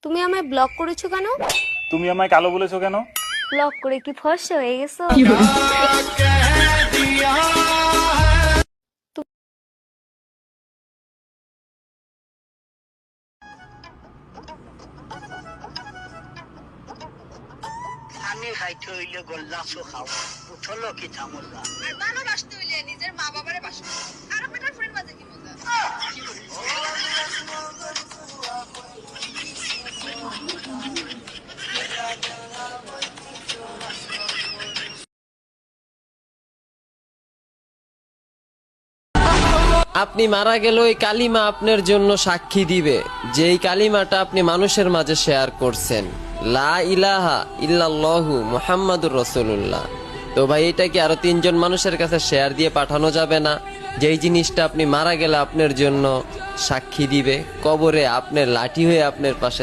তুমি আমায় ব্লক করেছো কেন? তুমি আমায় কালো বলেছো কেন? ব্লক করে কি ফর্সা হয়ে গেছো? আমি খাইতে হইলে গোল্লাসও খাও উঠলো কি ঝামেলা আর ভালোবাসতে হইলে নিজের মা বাবারে বাসো আর বেটার ফ্রেন্ড মাঝে কি মজা। আপনি মারা গেলে ওই কালিমা আপনার জন্য সাক্ষী দিবে, যেই কালিমাটা আপনি মানুষের মাঝে শেয়ার করছেন, লা ইলাহা ইল্লাল্লাহু মুহাম্মাদুর রাসূলুল্লাহ। তো ভাই, এটা কি আরো 3 জন মানুষের কাছে শেয়ার দিয়ে পাঠানো যাবে না? যেই জিনিসটা আপনি মারা গেলে আপনার জন্য সাক্ষী দিবে, কবরে আপনার লাঠি হয়ে আপনার পাশে